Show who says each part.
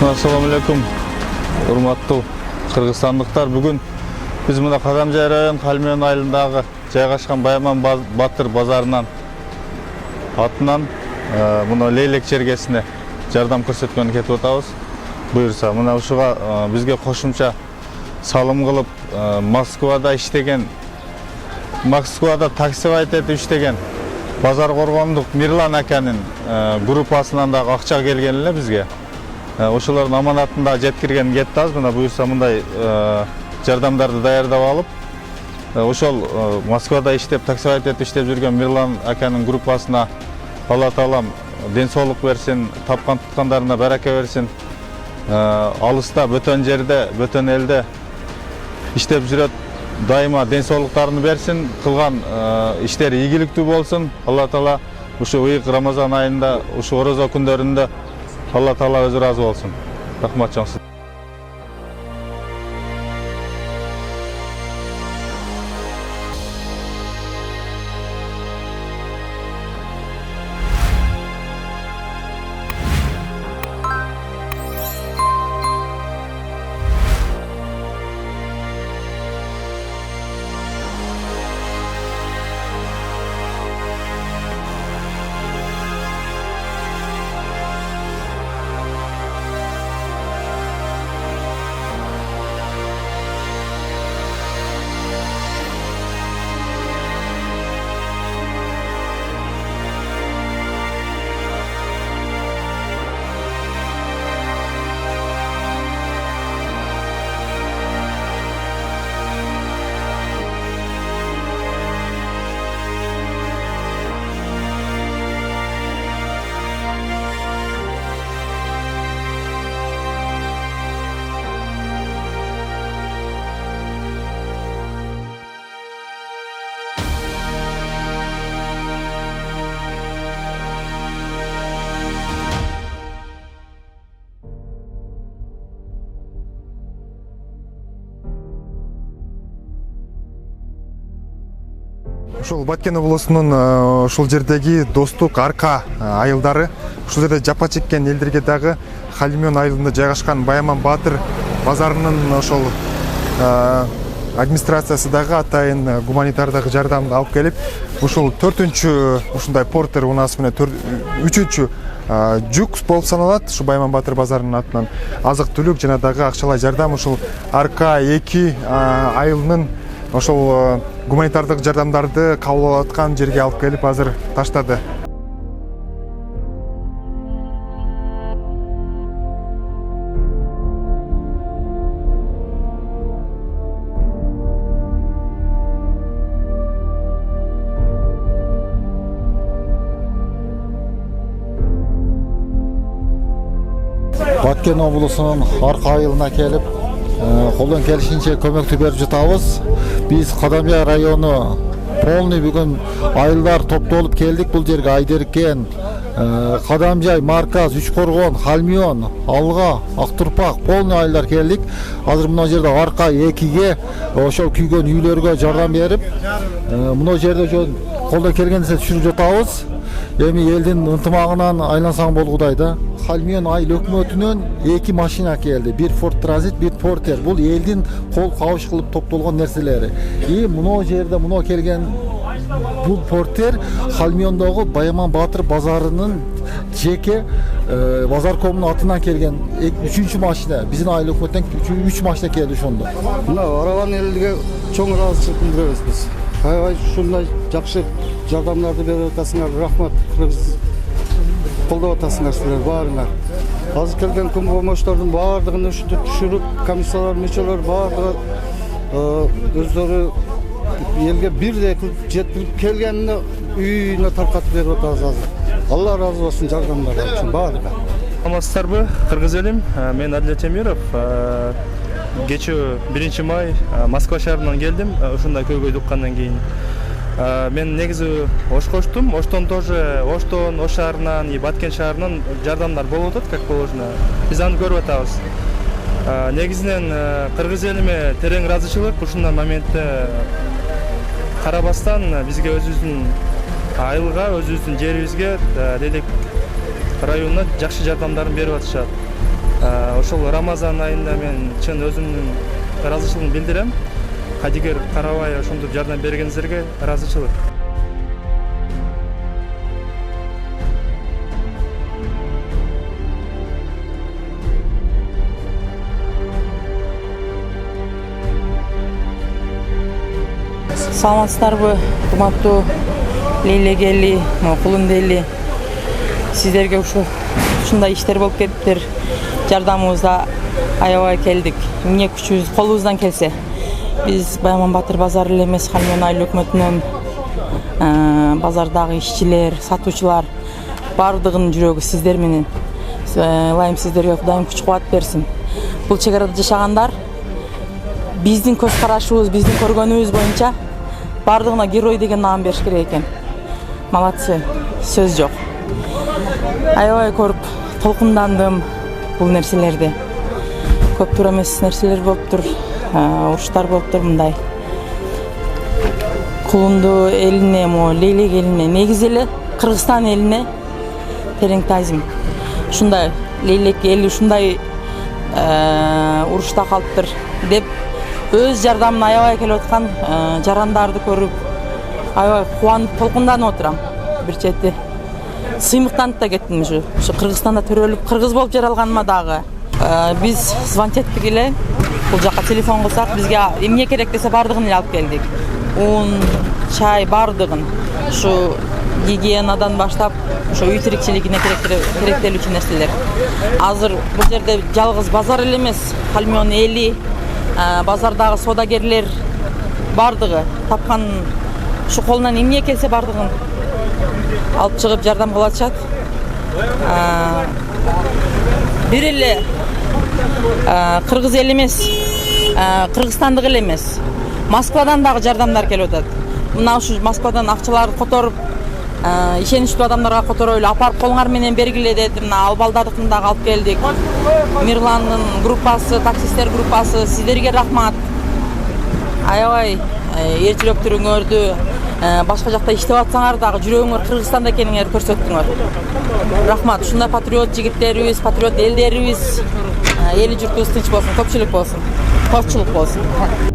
Speaker 1: Assalamu alaikum. Урматтуу кыргызстандыктар, бүгүн биз мына Кадамжай район Халмион айылындагы жайгашкан Байман Батыр базарынан атынан мына Лейлек чергесине жардам көрсөткөнү кетип атабыз. Буюрса, мына ушуга бизге кошумча салым кылып Москвада иштеген, Москвада таксивайт этип иштеген Базар Коргондук Мирлан аканын группасынан дагы акча келген эле бизге. Ошолордун аманатында жеткирген кетти аз. Мына буюрса мындай жардамдарды даярдап алып, ошол Москвада иштеп, таксивайт этип иштеп жүргөн Мирлан аканын группасына Алла Таалам ден соолук берсин, тапкан туткандарына барака берсин. Алыста, бөтөн жерде, бөтөн элде иштеп жүрөт, дайыма ден соолуктарын берсин, кылган иштери ийгиликтүү болсун. Алла Таала ушу ыйык Рамазан айында, ушу орозо күндөрүндө Алла Таала өзү разы болсун. Рахмат жоңсуз.
Speaker 2: Ушул Баткен облусунун ушул жердеги Достук, Арка айылдары, ушул жерде жапа чеккен элдерге дагы Халмион айылында жайгашкан Байман Батыр базарынын ошол администрациясы дагы атайын гуманитардык жардамды алып келип, ушул 4-чү ушундай портер унаас менен 3-чү жүк болуп саналат. Ушу Байман Батыр базарынын атынан азык-түлүк жана дагы акчалай жардам ушул Арка 2 айылынын ошол гуманитардык жардамдарды кабыл алып аткан жерге алып келип азыр таштады.
Speaker 3: Баткен облусунун Арка айылына келип, колдон келишинче көмөктү берип жатабыз. Биз Кадамжай району полный бүгүн айылдар топтолуп келдик бул жерге. Айдеркен, Кадамжай, Марказ, Үч Коргон, Халмион, Алга, Актурпак полный айылдар келдик. Азыр мына жерде Арка 2ге ошол күйгөн үйлөргө жардам берип, мына жерде колдон келгенде түшүрүп жатабыз. Эми элдин ынтымагынан айлансаң болгудай да. Халмион айыл өкмөтүнөн 2 машина келди. Бир Ford Transit, бир Porter. Бул элдин кол кабыш кылып топтолгон нерселери. Мына жерде мына келген бул Porter Халмиондогу Байман Батыр базарынын жеке базаркомунун атынан келген 3-чү машина. Биздин айыл өкмөттөн 3 машина келди ошондо.
Speaker 4: Мына аралан элге чоң ыраазычылык билдиребиз биз. Аябай ушундай жакшы жардамдарды берип атасыңар. Рахмат. Колдоп атасыңар силер баарыңар. Азыр келген күн комоштордун баардыгын түшүрүп, комиссиялар, мүчөлөр баардыгы өздөрү элге бирдей кылып жеткирип келгенине үйүнө таркатып берип атабыз азыр. Алла ыраазы болсун жардамдар үчүн баарыга.
Speaker 5: Саламатсыздарбы, кыргыз элим. Мен Адилет Темиров. Кечээ 1-май Москва шаарынан келдим. Ушундай көйгөйдү уккандан кийин. Мен негизи Ошкоштум. Оштон тоже, Оштон, Ош шаарынан и Баткен шаарынан жардамдар болуп атат, как положено. Биз аны көрүп атабыз. Негизинен кыргыз элиме терең ыраазычылык. Ушундай моментте карабастан бизге өзүбүздүн айылга, өзүбүздүн жерибизге Лейлек районуна жакшы жардамдарын берип атышат. ошол Рамазан айында мен чын өзүмдүн ыраазычылыгымды билдирем. Кадигер карабай ошондой жардам бергениңиздерге ыраазычылык.
Speaker 6: Саламатсыздарбы, урматтуу Лейлек эли, Кулун эли. Сиздерге ушундай иштер болуп кетиптир. Жардамыбызда аябай келдик. Эмне күчүбүз колубуздан келсе. Биз Байман Батыр базары эле эмес, Халмион айыл өкмөтүнөн базардагы ишчилер, сатуучулар баардыгынын жүрөгү сиздер менен. Ылайым сиздерге Кудайым күч кубат берсин. Бул чек арада жашагандар биздин көз карашыбыз, биздин көргөнүбүз боюнча бардыгына герой деген наам бериш керек экен. Малатсы, сөз жок. Аябай көрүп толкундандым бул нерселерди. Көп туура эмес нерселер болуптур, уруштар болуптур мындай. Кулунду элине, Лейлек элине, негизи эле Кыргызстан элине терең таазим. Ушундай Лейлек эли ушундай урушта калыптыр деп өз жардамын аябай келип аткан жарандарды көрүп аябай кубанып толкунданып отурам. Бир чети сыймыктанып да кеттим ушу Кыргызстанда төрөлүп кыргыз болуп жаралганыма дагы. Биз звонить эттик эле, бул жака телефон кылсак бизге эмне керек десе бардыгын эле алып келдик. Un, чай бардыгын. Ушу гигиенадан баштап ошо үй тирикчилигине керектелүүчү нерселер. Азыр бул жерде жалгыз базар эле эмес, Халмион эли, базардагы соодагерлер бардыгы тапкан ушу колунан эмне келсе бардыгын алып чыгып жардам кылышат. Бир эле кыргыз эл эмес, кыргызстандык эл эмес, Москвадан дагы жардамдар келип атат. Мына ушу Москвадан акчаларды которуп, ишеничтүү адамдарга которойлу, апарып колуңар менен бергиле деп, мына ал балдардыкын дагы алып келдик. Мирландын группасы, таксисттер группасы, сиздерге рахмат. Аябай эрчилөктүрүңөрдү, башка жакта иштеп атсаңар дагы жүрөгүңөр Кыргызстанда экениңерди көрсөттүңөр. Рахмат. Ушундай патриот жигиттерибиз, патриот элдерибиз, эли журтубуз тынч болсун, көпчүлүк болсун, топчулук болсун.